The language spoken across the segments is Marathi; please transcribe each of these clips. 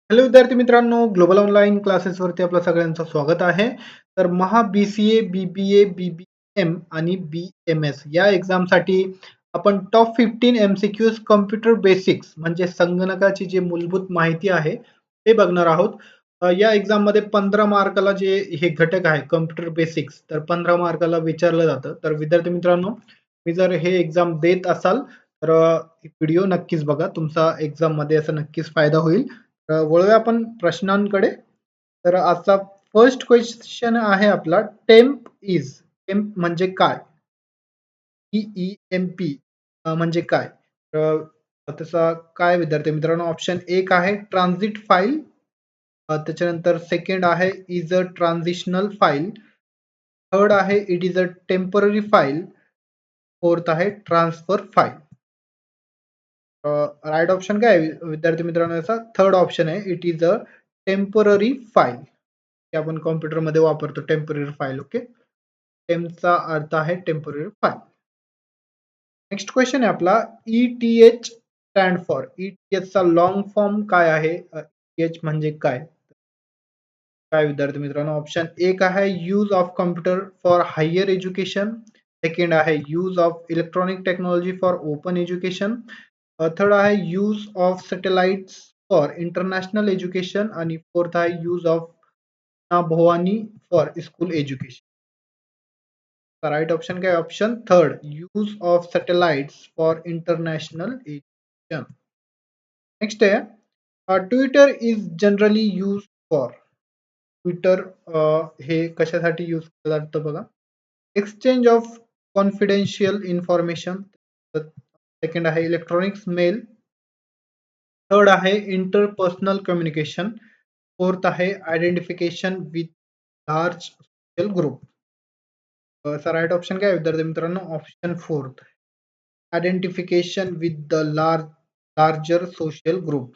हॅलो विद्यार्थी मित्रांनो, ग्लोबल ऑनलाईन क्लासेसवरती आपलं सगळ्यांचं स्वागत आहे. तर बी-सी-ए, बी-बी-ए, बी-बी-एम आणि बी-एम-एस या एक्झामसाठी आपण टॉप 15 एम-सी-क्यूज कॉम्प्युटर बेसिक्स म्हणजे संगणकाची जी मूलभूत माहिती आहे, ते बघणार आहोत. या एक्झाममध्ये 15 मार्काला जे हे घटक आहे कॉम्प्युटर बेसिक्स, तर 15 मार्काला विचारलं जातं. तर विद्यार्थी मित्रांनो, मी जर हे एक्झाम देत असाल, तर व्हिडिओ नक्कीच बघा. तुमचा एक्झाममध्ये असा नक्कीच फायदा होईल. वळूया आपण प्रश्नांकडे. तर आजचा फर्स्ट क्वेश्चन आहे आपला टेम्प इज. टेम्प म्हणजे काय? टी-ई-एम-पी म्हणजे काय? तर त्याचा काय विद्यार्थी मित्रांनो ऑप्शन एक आहे ट्रान्झिट फाईल. त्याच्यानंतर सेकंड आहे इज अ ट्रान्झिशनल फाईल. थर्ड आहे it is a temporary file. Fourth आहे ट्रान्सफर फाईल. राइट ऑप्शन काय आहे विद्यार्थी मित्रांनो याचा? थर्ड ऑप्शन आहे it is a temporary file. हे आपण कॉम्प्युटरमध्ये वापरतो टेम्पररी फाईल. ओके. टेम्पचा अर्थ आहे टेम्पररी फाईल. नेक्स्ट क्वेश्चन आहे आपला ETH स्टँड फॉर. ETH चा लॉंग फॉर्म काय आहे? ETH म्हणजे काय? काय विद्यार्थी मित्रांनो? ऑप्शन एक आहे use of computer for higher education. Second आहे use of electronic technology for open education. Third आहे use of satellites for international education आणि फोर्थ आहे यूज ऑफ भवानी for school education. Right option काय? Option third use of satellites for international education. Next आहे Twitter is generally use for. Twitter हे कशासाठी यूज केलं जातं बघा. Exchange of confidential information. Second आहे इलेक्ट्रॉनिक्स मेल. थर्ड आहे इंटरपर्सनल कम्युनिकेशन. फोर्थ आहे identification with large social group. Right option काय आहे विद्यार्थी मित्रांनो? Option fourth identification with the larger social group.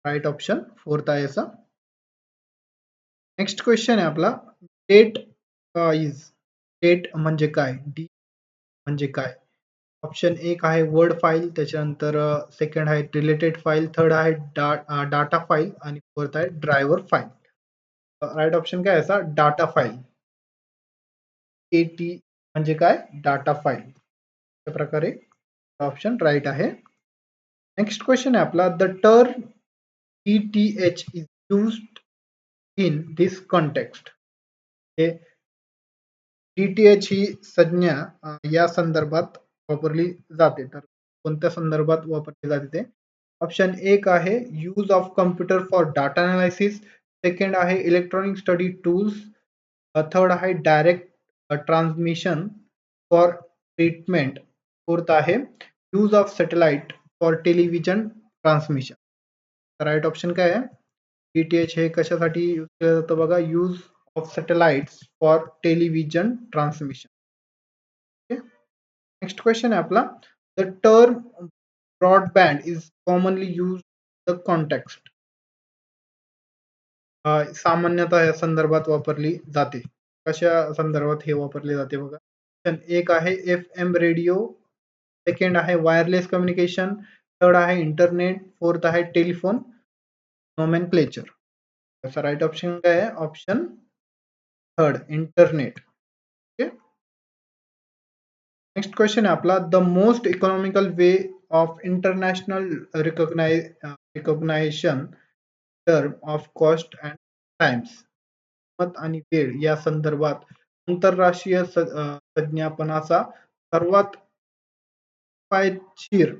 Right option fourth आहे याचा. नेक्स्ट क्वेश्चन आहे आपला डेट इज. डेट म्हणजे काय? डी म्हणजे काय? ऑप्शन एक आहे वर्ड फाईल. त्याच्यानंतर सेकंड आहे रिलेटेड फाईल. थर्ड आहे डाटा फाईल आणि फोर्थ आहे ड्रायव्हर फाईल. राइट ऑप्शन काय याचा? Data file. AT म्हणजे काय? Data file. अशा प्रकारे ऑप्शन राईट आहे. नेक्स्ट क्वेश्चन आहे आपला the term ETH is used in this context. हे DTH ही संज्ञा या संदर्भात वापरली जाते. तर कोणत्या संदर्भात वापरली जाते ते? ऑप्शन एक आहे use of computer for data analysis. Second आहे इलेक्ट्रॉनिक स्टडी टूल्स. थर्ड आहे direct transmission for treatment. Fourth आहे use of satellite for television transmission. Right option काय आहे? DTH हे कशासाठी यूज केलं जातं बघा. Use of satellites for television transmission. Next question आहे आपला the term broadband is commonly use the context. सामान्यतः या संदर्भात वापरली जाते. कशा संदर्भात हे वापरले जाते बघा. ऑप्शन एक आहे FM रेडिओ. सेकंड आहे वायरलेस कम्युनिकेशन. थर्ड आहे इंटरनेट. फोर्थ आहे टेलिफोन नोमेनक्लेचर. त्याचा राइट ऑप्शन काय आहे? Option third internet. Okay. Next question आहे आपला the most economical way of international recognition term of cost and times. किंमत आणि वेळ या संदर्भात आंतरराष्ट्रीय संज्ञापनाचा सर्वात किफायतशीर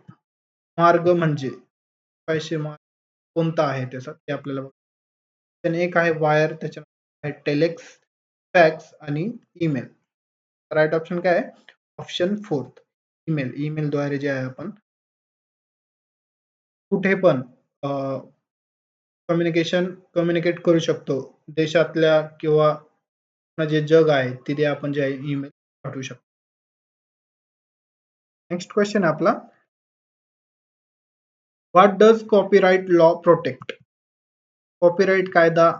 मार्ग म्हणजे किफायतशीर मार्ग कोणता आहे त्याचा ते आपल्याला ऑप्शन एक आहे वायर. त्याच्यानंतर आहे टेलेक्स, फॅक्स आणि ईमेल. राइट ऑप्शन काय आहे? Option forth email. ईमेलद्वारे जे आहे आपण कुठे पण कम्युनिकेट करू शकतो. देशातल्या किंवा जे जग आहे तिथे आपण जे आहे ईमेल पाठवू शकतो. नेक्स्ट क्वेश्चन आहे आपला what does copyright law protect. Copyright कायदा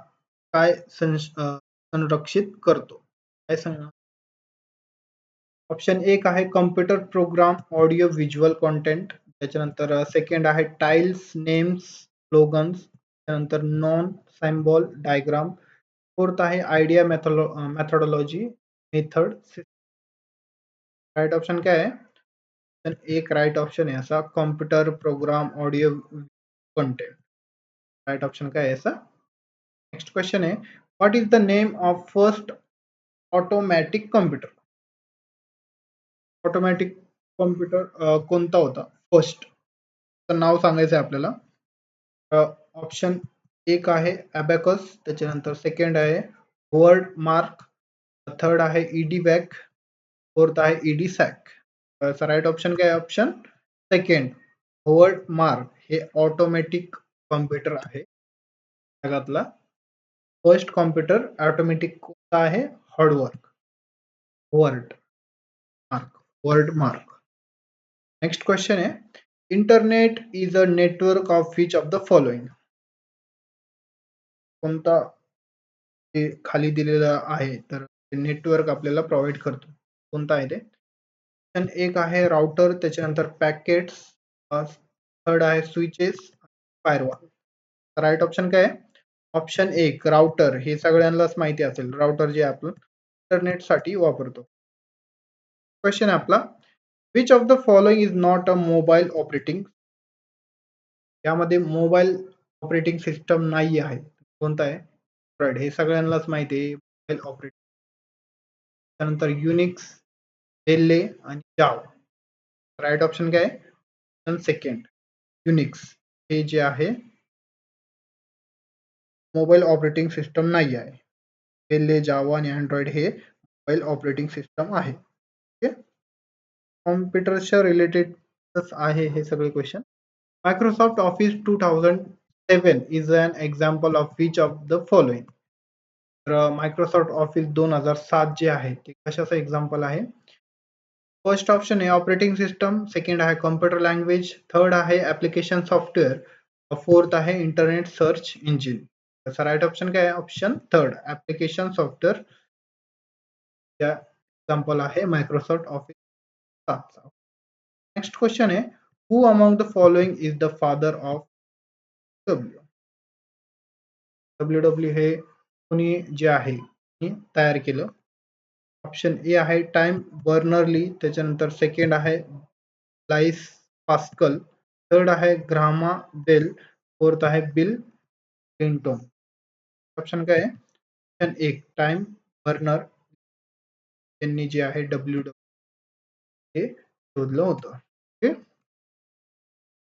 काय संरक्षित करतो? काय सांगा. ऑप्शन एक आहे computer program audio visual content. त्याच्यानंतर सेकंड आहे टाइल्स, नेम्स, स्लोगन्स, त्यानंतर नॉन, सिम्बॉल, डायग्राम. फोर्थ आहे idea, methodology, method. Right option काय आहे? तर एक राइट ऑप्शन आहे असा computer program audio content. Right option काय आहे असा? नेक्स्ट क्वेश्चन आहे what is the name of first automatic computer? Automatic computer कोणता होता फर्स्ट? तर नाव सांगायचं आहे आपल्याला. ऑप्शन एक आहे अबॅकस, त्याच्यानंतर सेकंड आहे वर्ड मार्क, थर्ड आहे ईडी बॅक, फोर्थ आहे ईडी सॅक. राईट ऑप्शन काय? ऑप्शन सेकंड वर्ड मार्क हे ऑटोमॅटिक कॉम्प्युटर आहे जगातला फर्स्ट कॉम्प्युटर. ऑटोमॅटिक कोणता आहे? Harvard, word mark, word mark. Next question आहे internet is a network of which of the following? कोणता ते खाली दिलेलं आहे तर नेटवर्क आपल्याला प्रोव्हाइड करतो, कोणता आहे ते? एक आहे राउटर, त्याच्यानंतर पॅकेट्स, थर्ड आहे स्विचेस, फायरवॉल. राईट ऑप्शन काय आहे? ऑप्शन एक राउटर. हे सगळ्यांनाच माहिती असेल, राउटर जे आपण इंटरनेट साठी वापरतो. क्वेश्चन आहे आपला which of the following is not a mobile operating? यामध्ये मोबाईल ऑपरेटिंग सिस्टम नाही आहे, कोणता आहे? Android. हे सगळ्यांनाच माहिती आहे मोबाईल ऑपरेटिंग. त्यानंतर युनिक्स, बेल्ले आणि जावा. राईट ऑप्शन काय आहे? सेकंड युनिक्स हे जे आहे मोबाईल ऑपरेटिंग सिस्टम नाही आहे. बेल्ले, जावा आणि अँड्रॉइड हे मोबाईल ऑपरेटिंग सिस्टम आहे. ओके, कॉम्प्युटरच्या रिलेटेड आहे हे सगळे question. Microsoft Office 2007 is an example of which of the following? तर मायक्रोसॉफ्ट ऑफिस 2007 जे आहे ते कशाचं एक्झाम्पल आहे? फर्स्ट ऑप्शन आहे ऑपरेटिंग सिस्टम, सेकंड आहे कॉम्प्युटर लँग्वेज, थर्ड आहे ऍप्लिकेशन सॉफ्टवेअर, फोर्थ आहे इंटरनेट सर्च इंजिन. त्याचा राईट ऑप्शन काय आहे? Option third application software example आहे मायक्रोसॉफ्ट ऑफिस 7. नेक्स्ट क्वेश्चन आहे who among the following is the father of W? W हे कोणी जे आहे तयार केलं? ऑप्शन ए आहे टाइम बर्नर्ली, त्याच्यानंतर सेकंड आहे ब्लाइस पास्कल, थर्ड आहे ग्रामा बेल, फोर्थ आहे बिल क्लिंटन. ऑप्शन काय आहे? ऑप्शन एक टाइम बर्नर यांनी जे आहे डब्ल्यू हे शोधलं होतं. ओके,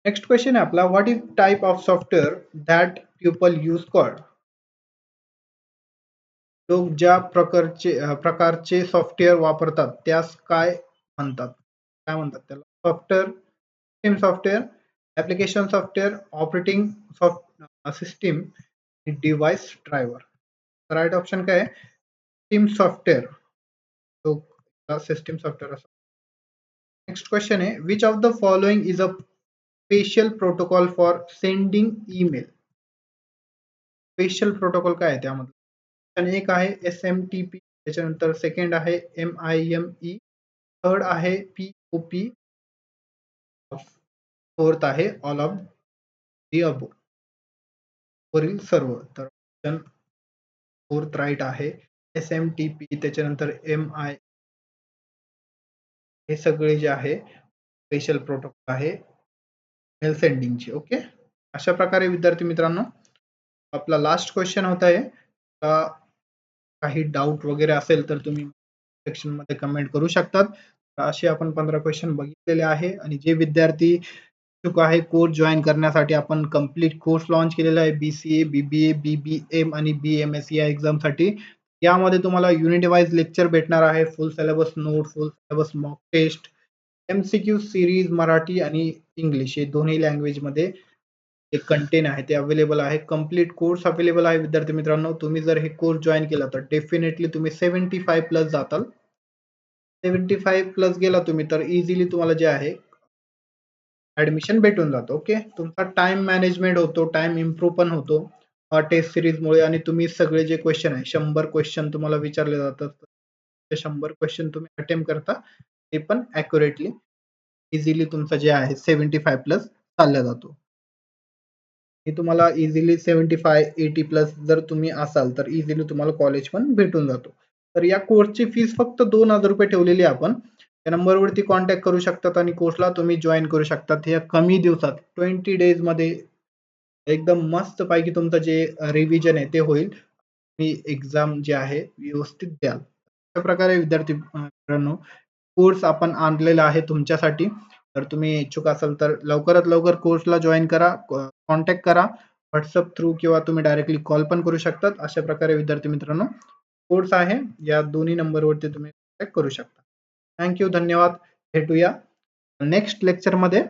नेक्स्ट क्वेश्चन आहे आपला what is type of software that people use called? लोक ज्या प्रकारचे सॉफ्टवेअर वापरतात त्यास काय म्हणतात? काय म्हणतात त्याला? Software, system software, application software, operating system, device driver. Right option काय आहे? System software. तो सिस्टीम सॉफ्टवेअर असतो. नेक्स्ट क्वेश्चन आहे which of the following is a special protocol for sending email? Special protocol काय आहे त्यामध्ये? एक आहे SMTP, त्याच्यानंतर सेकंड आहे MIME, थर्ड आहे POP, फोर्थ आहे ऑल ऑफ दी अबो वरील सर्व. तर ऑप्शन फोर्थ राईट आहे SMTP, त्याच्यानंतर MI हे सगळे जे आहे स्पेशल प्रोटोकॉल आहे मेल सेंडिंगचे. ओके, अशा प्रकारे विद्यार्थी मित्रांनो आपला लास्ट क्वेश्चन होत आहे. काही डाऊट वगैरे असेल तर तुम्ही सेक्शन मध्ये कमेंट करू शकतात. असे आपण 15 क्वेश्चन बघितलेले आहे आणि जे विद्यार्थी इच्छुक आहे कोर्स जॉईन करण्यासाठी आपण कंप्लीट कोर्स लॉन्च केलेला आहे BCA, BBA, BBM आणि BMS या एक्झाम साठी. यामध्ये तुम्हाला युनिट वाईज लेक्चर भेटणार आहे, full syllabus note, full syllabus mock test, MCQ series Marathi आणि इंग्लिश हे दोन्ही लँग्वेज मध्ये जे कंटेंट आहे ते अवेलेबल आहे. कंप्लीट कोर्स अवेलेबल आहे विद्यार्थी मित्रांनो. तुम्ही जर हे कोर्स जॉईन केला तर डेफिनेटली तुम्ही 75 प्लस जाताल. 75 प्लस गेला तुम्ही तर इझिली तुम्हाला जे आहे ऍडमिशन भेटून जातो. ओके, तुमचा टाइम मॅनेजमेंट होतो, टाइम इम्प्रूव्ह पण होतो टेस्ट सिरीज मुळे. आणि तुम्ही सगळे जे क्वेश्चन आहे 100 क्वेश्चन तुम्हाला विचारले जातात, ते 100 क्वेश्चन तुम्ही अटेम्प्ट करता ते पण ॲक्युरेटली. इझिली तुमचं जे आहे 75 प्लस चालला जातो. हे तुम्हाला इझिली 75, 80 प्लस जर तुम्ही असाल तर इझिली तुम्हाला कॉलेज पण भेटून जातो. तर या कोर्सची फीस फक्त ₹2000 ठेवलेली आहे आपण. त्या नंबरवरती कॉन्टॅक्ट करू शकतात आणि कोर्सला तुम्ही जॉइन करू शकतात. या कमी दिवसात 20 डेज मध्ये एकदम मस्तपैकी तुमचं जे रिव्हिजन आहे ते होईल. तुम्ही एक्झाम जे आहे व्यवस्थित द्याल. अशा प्रकारे विद्यार्थी मित्रांनो, कोर्स आपण आणलेला आहे तुमच्यासाठी. तर तुम्ही इच्छुक असाल तर लवकरात लवकर कोर्सला जॉइन करा, कॉन्टॅक्ट करा. WhatsApp थ्रू किंवा तुम्ही डायरेक्टली कॉल पण करू शकतात. अशा प्रकारे विद्यार्थी मित्रांनो, कोर्स आहे. या दोन्ही नंबरवरती तुम्ही कॉन्टॅक्ट करू शकता. Thank you. धन्यवाद. भेटूया नेक्स्ट लेक्चरमध्ये.